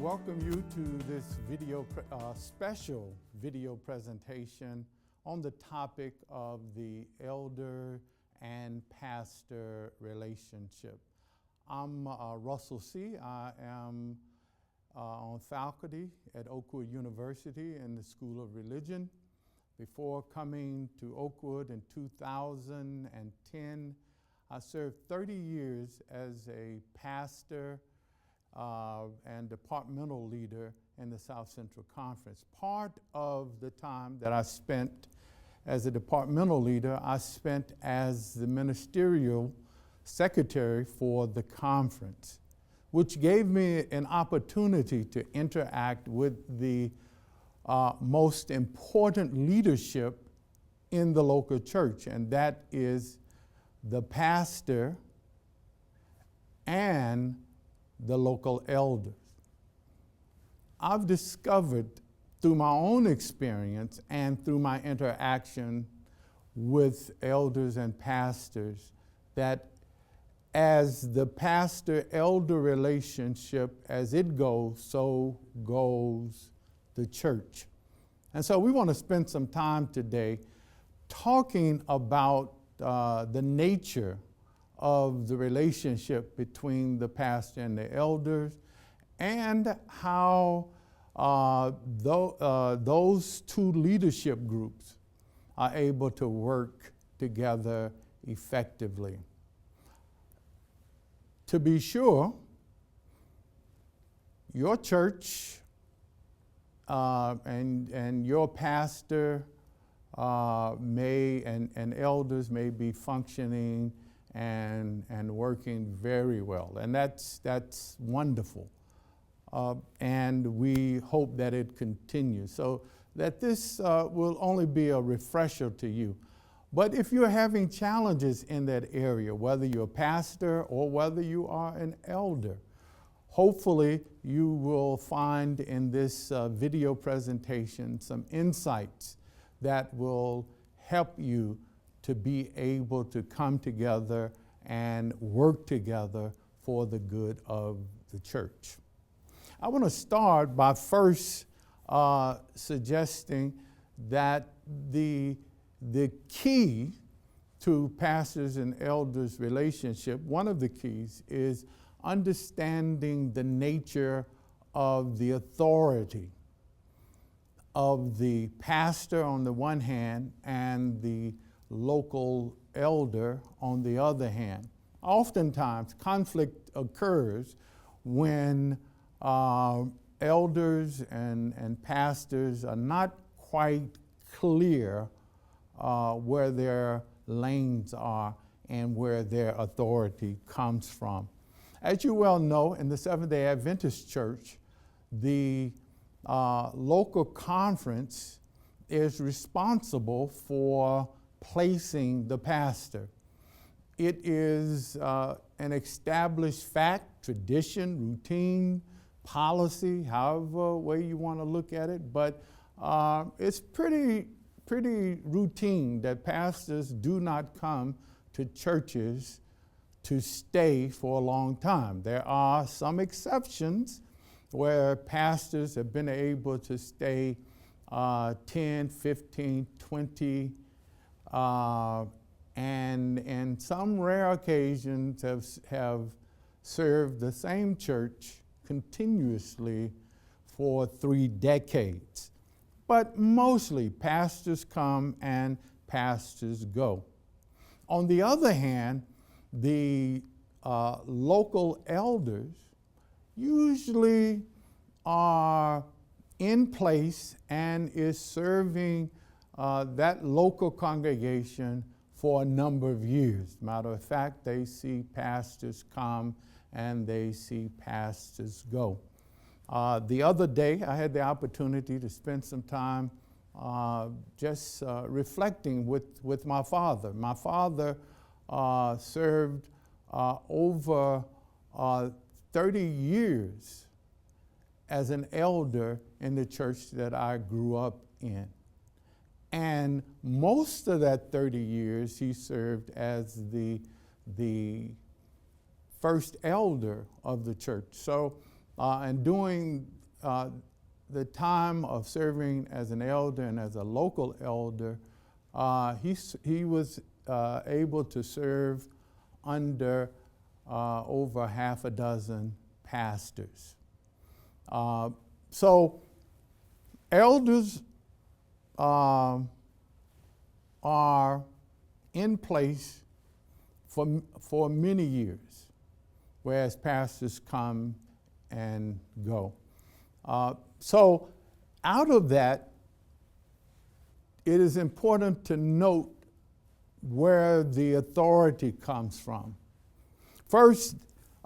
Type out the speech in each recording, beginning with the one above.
welcome you to this special video presentation on the topic of the elder and pastor relationship. I'm Russell C. I am on faculty at Oakwood University in the School of Religion. Before coming to Oakwood in 2010, I served 30 years as a pastor and departmental leader in the South Central Conference. Part of the time that I spent as a departmental leader, I spent as the ministerial secretary for the conference, which gave me an opportunity to interact with the most important leadership in the local church, and that is the pastor and the local elders. I've discovered through my own experience and through my interaction with elders and pastors that as the pastor-elder relationship, as it goes, so goes the church. And so we want to spend some time today talking about the nature of the relationship between the pastor and the elders, and how those two leadership groups are able to work together effectively. To be sure, your church and your pastor and elders may be functioning and working very well, and that's wonderful. And we hope that it continues, so that this will only be a refresher to you. But if you're having challenges in that area, whether you're a pastor or whether you are an elder, hopefully you will find in this video presentation some insights that will help you to be able to come together and work together for the good of the church. I want to start by first suggesting that the key to pastors and elders' relationship, one of the keys, is understanding the nature of the authority of the pastor on the one hand and the local elder on the other hand. Oftentimes, conflict occurs when elders and pastors are not quite clear where their lanes are and where their authority comes from. As you well know, in the Seventh-day Adventist Church, the local conference is responsible for placing the pastor. It is an established fact, tradition, routine, policy, however way you want to look at it, but it's pretty routine that pastors do not come to churches to stay for a long time. There are some exceptions where pastors have been able to stay 10, 15, 20, and in some rare occasions have served the same church continuously for 3 decades. But mostly pastors come and pastors go. On the other hand, the local elders usually are in place and is serving that local congregation for a number of years. Matter of fact, they see pastors come and they see pastors go. The other day, I had the opportunity to spend some time just reflecting with my father. My father served over 30 years as an elder in the church that I grew up in. And most of that 30 years, he served as the first elder of the church. So And during the time of serving as an elder and as a local elder, he was able to serve under over half a dozen pastors. So elders are in place for many years, whereas pastors come and go. So out of that, it is important to note where the authority comes from. First,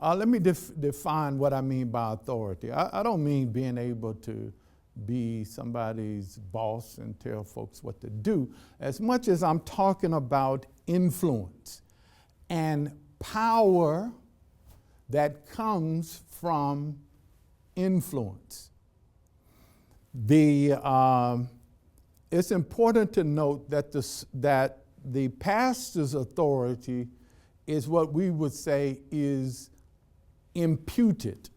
let me define what I mean by authority. I don't mean being able to be somebody's boss and tell folks what to do, as much as I'm talking about influence and power that comes from influence. It's important to note that the pastor's authority is what we would say is imputed.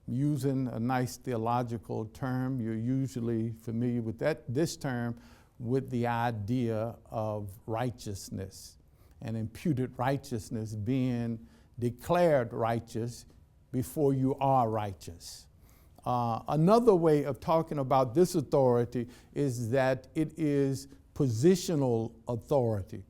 Using a nice theological term, you're usually familiar with this term with the idea of righteousness, and imputed righteousness being declared righteous before you are righteous. Another way of talking about this authority is that it is positional authority.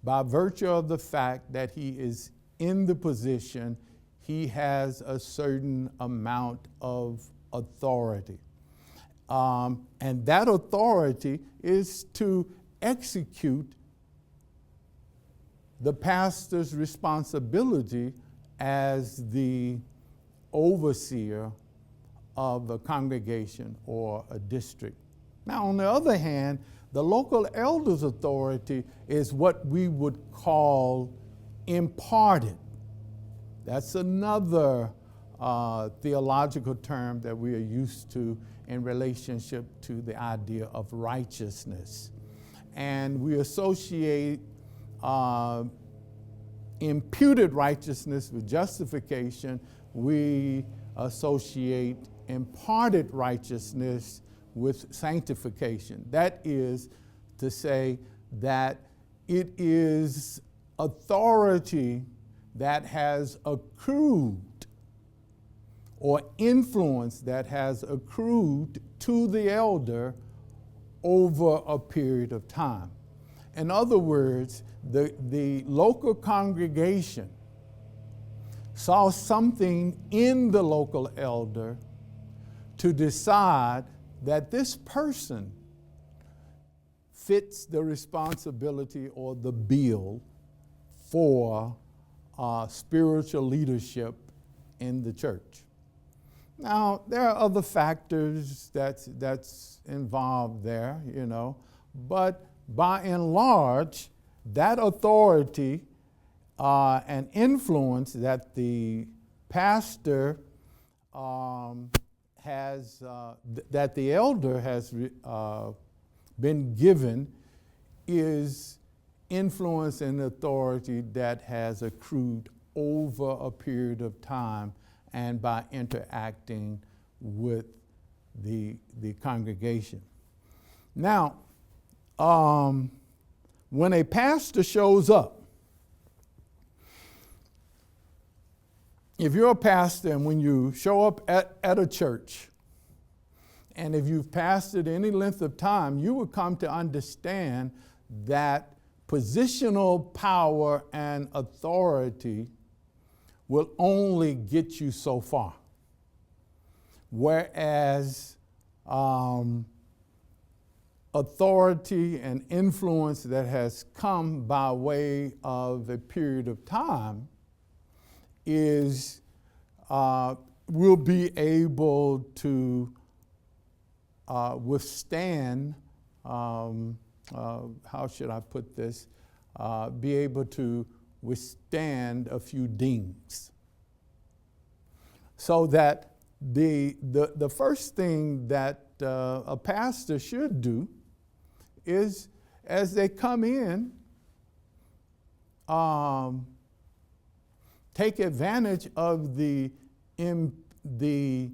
By virtue of the fact that he is in the position, he has a certain amount of authority. And that authority is to execute the pastor's responsibility as the overseer of a congregation or a district. Now, on the other hand, the local elder's authority is what we would call imparted. That's another theological term that we are used to in relationship to the idea of righteousness. And we associate imputed righteousness with justification. We associate imparted righteousness with sanctification. That is to say that it is authority that has accrued, or influence that has accrued to the elder over a period of time. In other words, the local congregation saw something in the local elder to decide that this person fits the responsibility or the bill for spiritual leadership in the church. Now, there are other factors that's involved there, but by and large, that authority and influence that the pastor that the elder has been given is influence and authority that has accrued over a period of time and by interacting with the congregation. Now, when a pastor shows up, if you're a pastor and when you show up at a church, and if you've pastored any length of time, you will come to understand that positional power and authority will only get you so far. Whereas authority and influence that has come by way of a period of time will be able to withstand, how should I put this, be able to withstand a few dings. So that the first thing that a pastor should do is, as they come in, take advantage of the the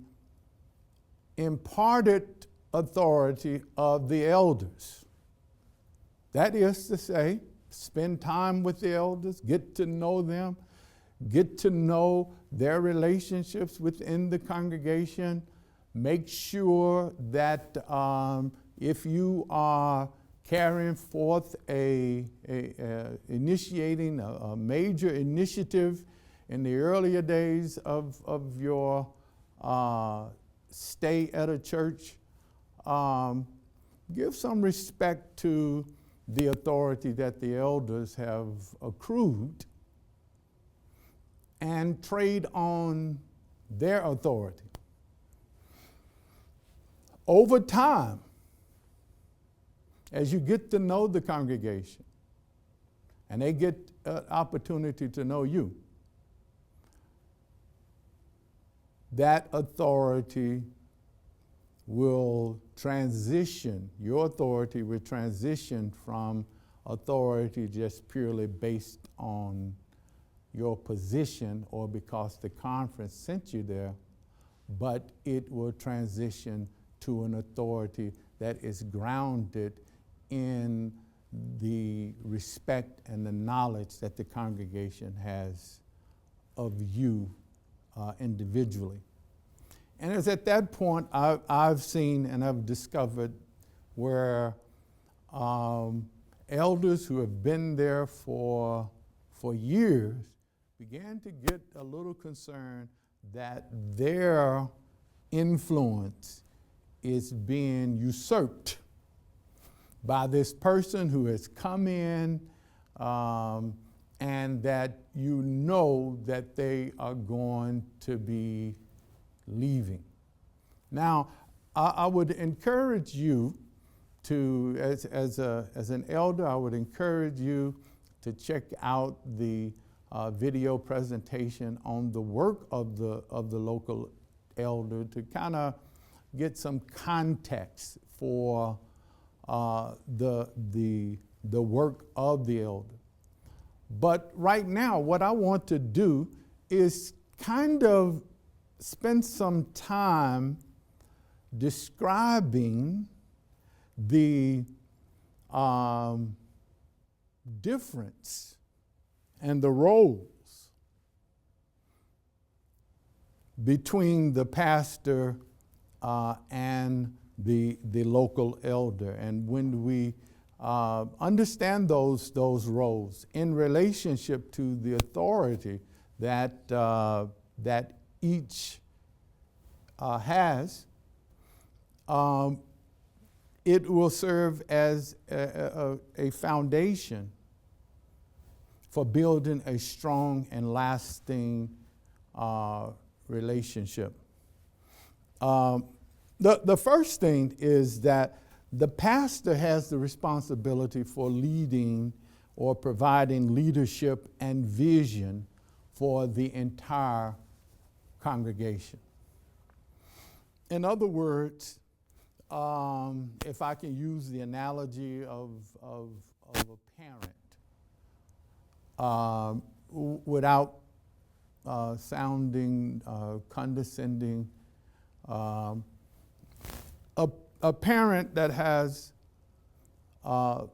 imparted authority of the elders. That is to say, spend time with the elders, get to know them, get to know their relationships within the congregation. Make sure that if you are carrying forth initiating a major initiative in the earlier days of your stay at a church, give some respect to the authority that the elders have accrued and trade on their authority. Over time, as you get to know the congregation and they get an opportunity to know you, that authority will transition, your authority will transition from authority just purely based on your position or because the conference sent you there, but it will transition to an authority that is grounded in the respect and the knowledge that the congregation has of you individually. And it's at that point I've seen and I've discovered where elders who have been there for years began to get a little concerned that their influence is being usurped by this person who has come in and that you know that they are going to be leaving. Now, I would encourage you to, as an elder, I would encourage you to check out the video presentation on the work of the local elder to kind of get some context for the work of the elder. But right now, what I want to do is kind of spend some time describing the difference and the roles between the pastor and the local elder. And when we understand those roles in relationship to the authority that each has, it will serve as a foundation for building a strong and lasting relationship. The first thing is that the pastor has the responsibility for leading or providing leadership and vision for the entire congregation. In other words, if I can use the analogy of a parent, without sounding condescending, a parent that has 4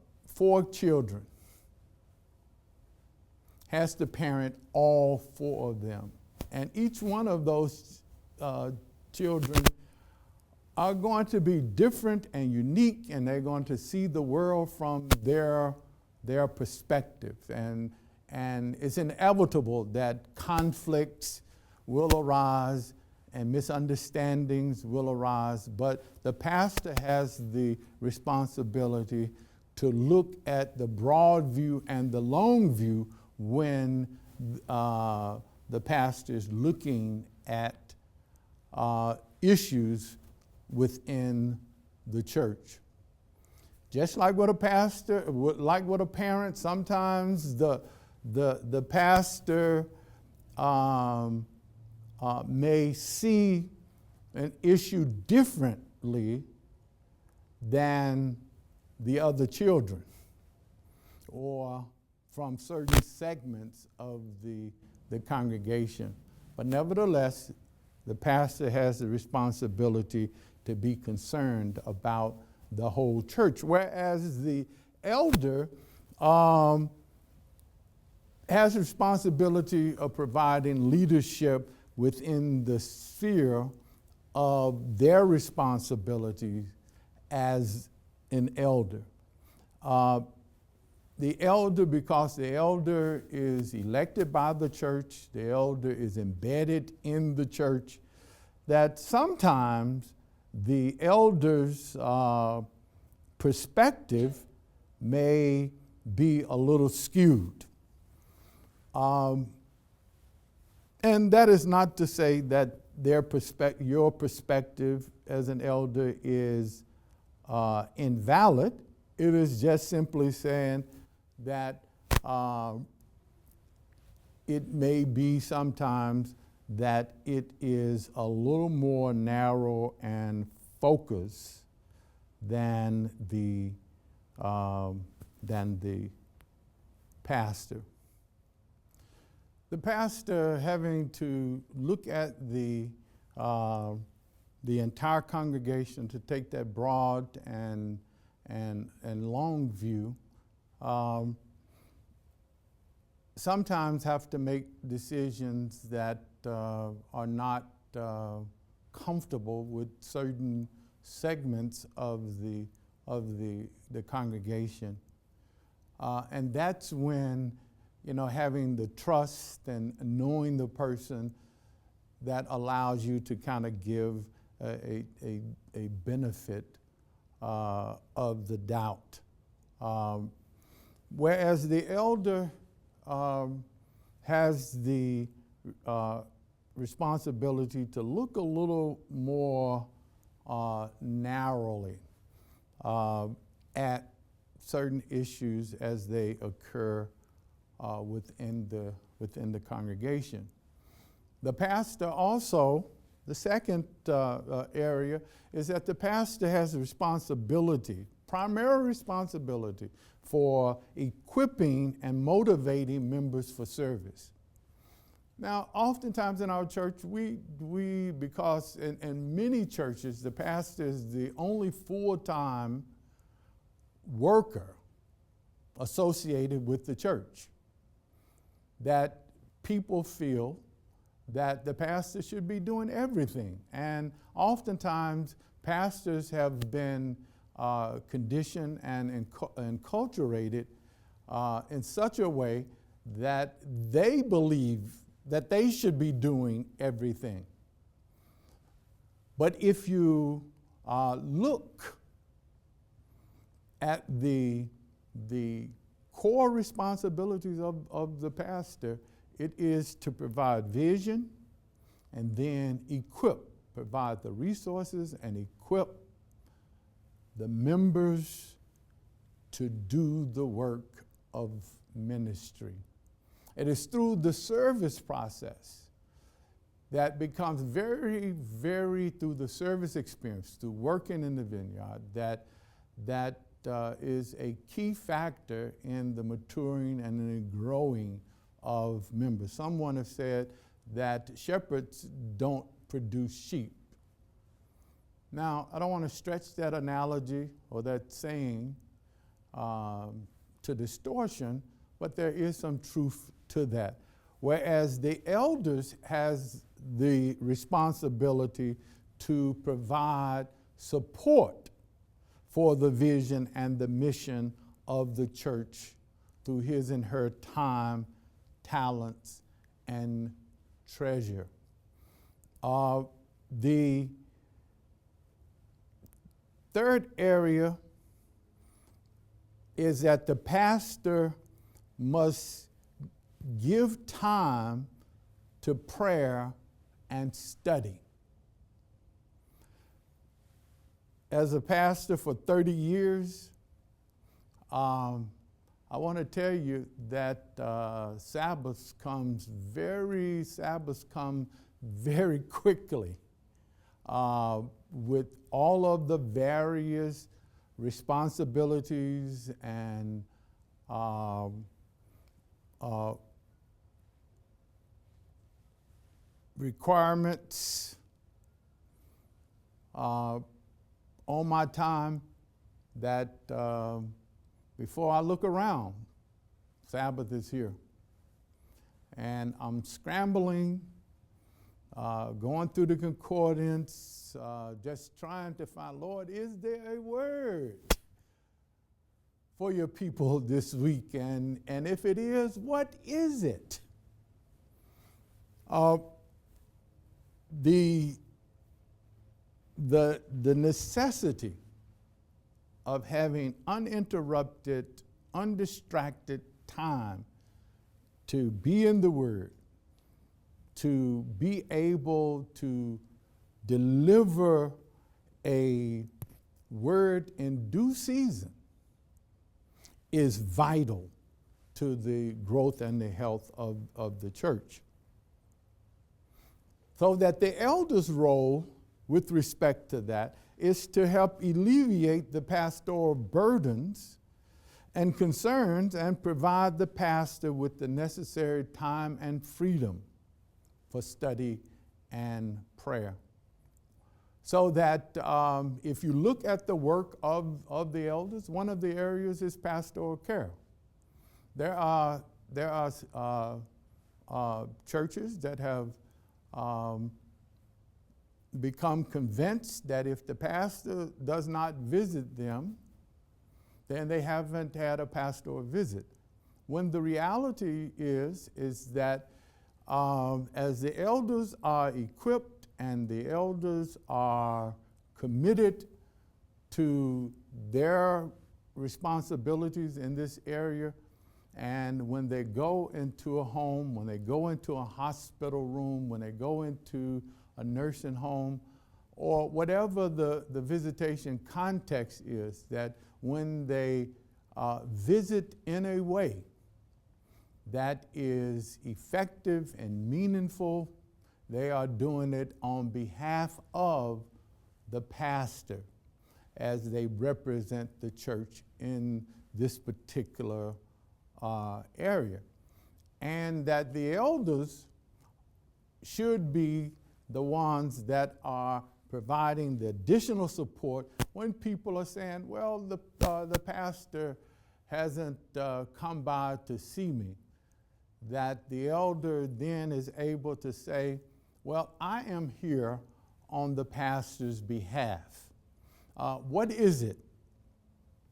children has to parent all 4 of them. And each one of those children are going to be different and unique, and they're going to see the world from their perspective. And it's inevitable that conflicts will arise and misunderstandings will arise, but the pastor has the responsibility to look at the broad view and the long view when the pastor is looking at issues within the church. Just like what a pastor, like what a parent, sometimes the pastor may see an issue differently than the other children or from certain segments of the congregation. But nevertheless, The pastor has the responsibility to be concerned about the whole church, whereas the elder has responsibility of providing leadership within the sphere of their responsibilities as an elder. The elder, because the elder is elected by the church, the elder is embedded in the church, that sometimes the elder's perspective may be a little skewed. And that is not to say that your perspective as an elder is invalid. It is just simply saying that it may be sometimes that it is a little more narrow and focused than the pastor. The pastor having to look at the entire congregation, to take that broad and long view, sometimes have to make decisions that are not comfortable with certain segments of the congregation. And that's when, having the trust and knowing the person, that allows you to kind of give a benefit of the doubt. Whereas the elder has the responsibility to look a little more narrowly at certain issues as they occur within the congregation. The pastor also, the second area, is that the pastor has a responsibility, primary responsibility, for equipping and motivating members for service. Now, oftentimes in our church, we because in many churches, the pastor is the only full-time worker associated with the church, that people feel that the pastor should be doing everything. And oftentimes, pastors have been conditioned and enculturated in such a way that they believe that they should be doing everything. But if you look at the core responsibilities of the pastor, it is to provide vision and then provide the resources and equip the members to do the work of ministry. It is through the service process that becomes very, very, through the service experience, through working in the vineyard, that is a key factor in the maturing and in the growing of members. Someone has said that shepherds don't produce sheep. Now, I don't want to stretch that analogy or that saying to distortion, but there is some truth to that. Whereas the elders has the responsibility to provide support for the vision and the mission of the church through his and her time, talents, and treasure. The third area is that the pastor must give time to prayer and study. As a pastor for 30 years, I want to tell you that Sabbaths come very quickly with all of the various responsibilities and requirements on my time that before I look around, Sabbath is here. And I'm scrambling, going through the concordance, just trying to find, Lord, is there a word for your people this week? And if it is, what is it? The necessity of having uninterrupted, undistracted time to be in the Word, to be able to deliver a word in due season is vital to the growth and the health of the church. So that the elders' role with respect to that is to help alleviate the pastoral burdens and concerns and provide the pastor with the necessary time and freedom for study and prayer. So that if you look at the work of the elders, one of the areas is pastoral care. There are churches that have become convinced that if the pastor does not visit them, then they haven't had a pastoral visit. When the reality is that as the elders are equipped and the elders are committed to their responsibilities in this area, and when they go into a home, when they go into a hospital room, when they go into a nursing home, or whatever the visitation context is, that when they visit in a way that is effective and meaningful, they are doing it on behalf of the pastor as they represent the church in this particular area. And that the elders should be the ones that are providing the additional support when people are saying, well, the pastor hasn't come by to see me. That the elder then is able to say, well, I am here on the pastor's behalf. What is it?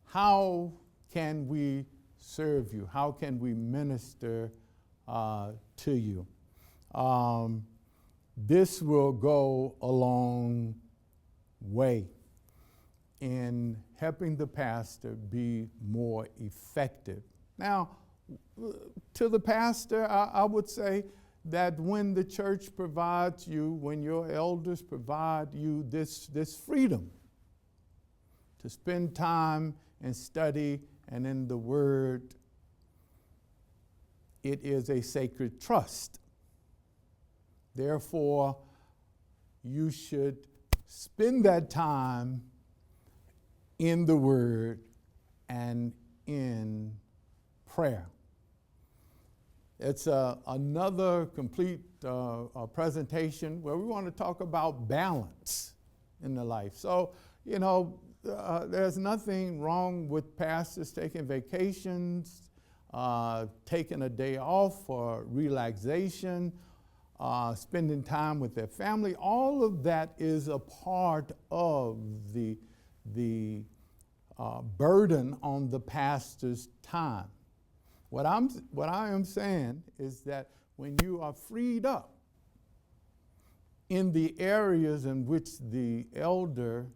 How can we serve you? How can we minister to you? This will go a long way in helping the pastor be more effective. Now, to the pastor, I would say that when the church provides you, when your elders provide you this freedom to spend time in study and in the Word, it is a sacred trust. Therefore, you should spend that time in the Word and in prayer. It's another complete presentation where we want to talk about balance in the life. So, there's nothing wrong with pastors taking vacations, taking a day off for relaxation, spending time with their family. All of that is a part of the burden on the pastor's time. What I am saying is that when you are freed up in the areas in which the elder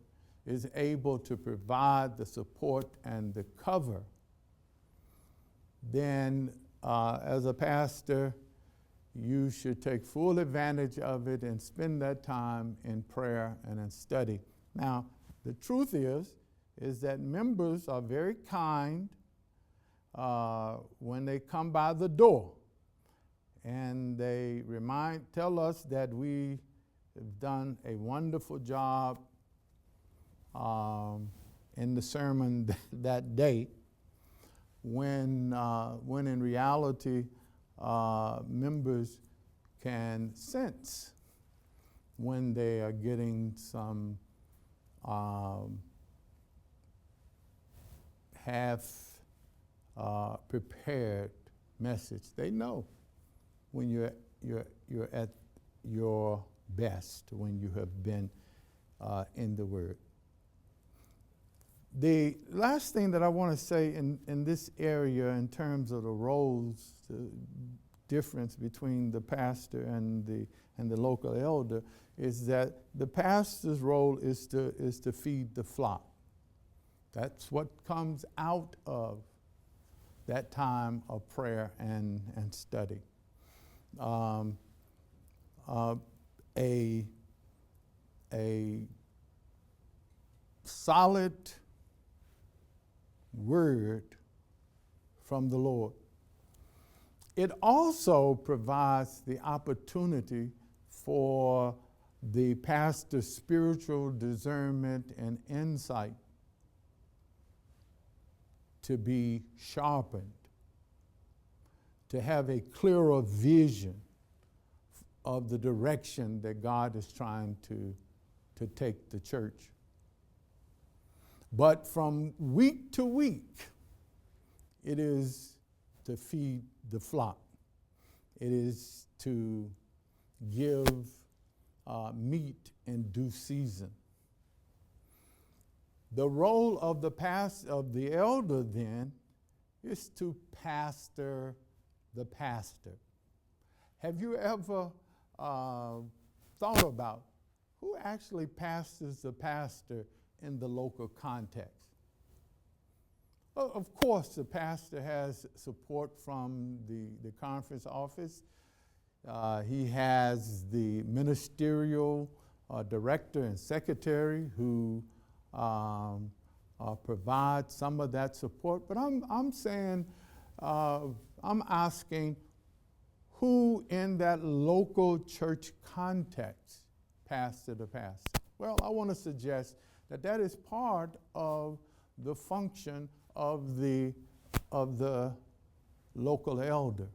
is able to provide the support and the cover, then as a pastor, you should take full advantage of it and spend that time in prayer and in study. Now, the truth is that members are very kind when they come by the door, and they tell us that we have done a wonderful job in the sermon that day, when in reality members can sense when they are getting some half prepared message. They know when you're at your best, when you have been in the Word. The last thing that I want to say in this area in terms of the roles, the difference between the pastor and the local elder, is that the pastor's role is to feed the flock. That's what comes out of that time of prayer and study. A solid word from the Lord. It also provides the opportunity for the pastor's spiritual discernment and insight to be sharpened, to have a clearer vision of the direction that God is trying to take the church. But from week to week, it is to feed the flock. It is to give meat in due season. The role of the elder then is to pastor the pastor. Have you ever thought about who actually pastors the pastor in the local context? Well, of course, the pastor has support from the conference office. He has the ministerial director and secretary who provide some of that support. But I'm saying, I'm asking, who in that local church context pastor the pastor? Well, I want to suggest that is part of the function of the local elder.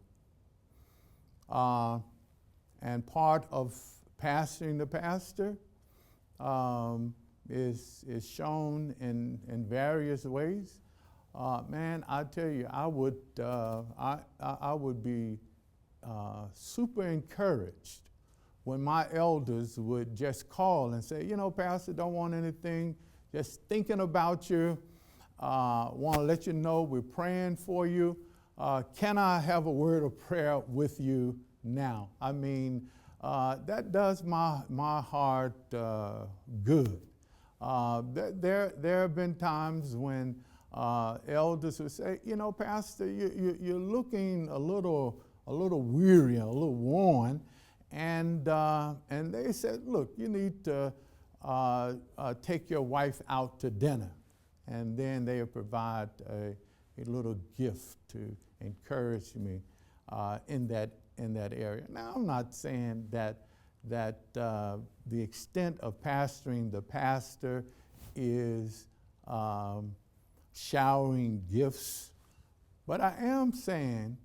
And part of pastoring the pastor is shown in various ways. Man, I tell you, I would be super encouraged when my elders would just call and say, Pastor, don't want anything, just thinking about you, want to let you know we're praying for you. Can I have a word of prayer with you now? I mean, that does my heart good. There have been times when elders would say, Pastor, you're looking a little weary, a little worn, and they said, look, you need to take your wife out to dinner, and then they provide a little gift to encourage me in that area. Now, I'm not saying that the extent of pastoring the pastor is showering gifts, but I am saying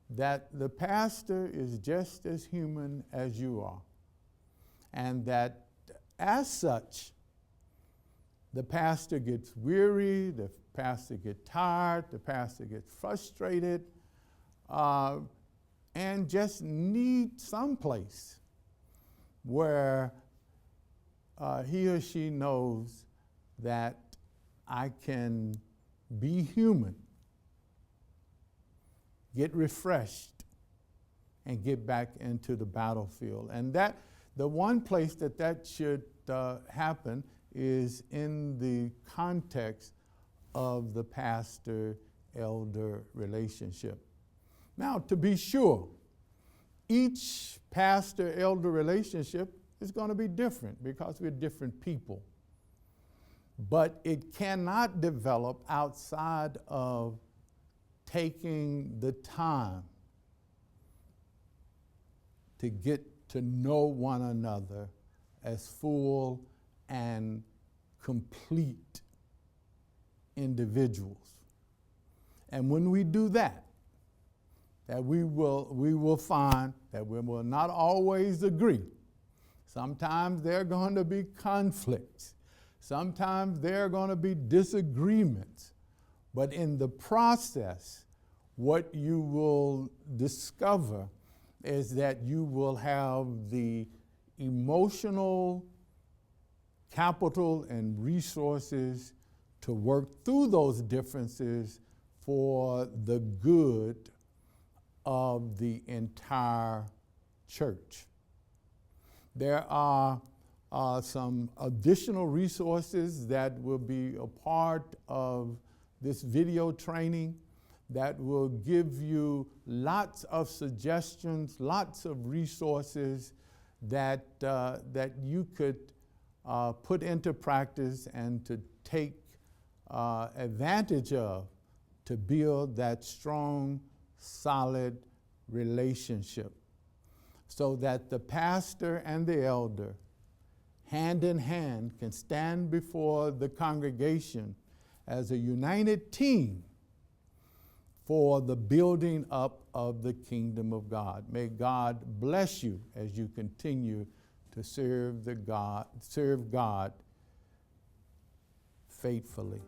that the pastor is just as human as you are, and that as such, the pastor gets weary, the pastor gets tired, the pastor gets frustrated, and just need some place where he or she knows that I can be human, get refreshed, and get back into the battlefield. And that the one place that should happen is in the context of the pastor-elder relationship. Now, to be sure, each pastor-elder relationship is going to be different because we're different people. But it cannot develop outside of taking the time to get to know one another as full and complete individuals. And when we do that we will find that we will not always agree. Sometimes there are going to be conflicts. Sometimes there are going to be disagreements. But in the process, what you will discover is that you will have the emotional capital and resources to work through those differences for the good of the entire church. There are some additional resources that will be a part of this video training that will give you lots of suggestions, lots of resources that you could put into practice and to take advantage of to build that strong, solid relationship so that the pastor and the elder, hand in hand, can stand before the congregation as a united team for the building up of the kingdom of God. May God bless you as you continue to serve God faithfully.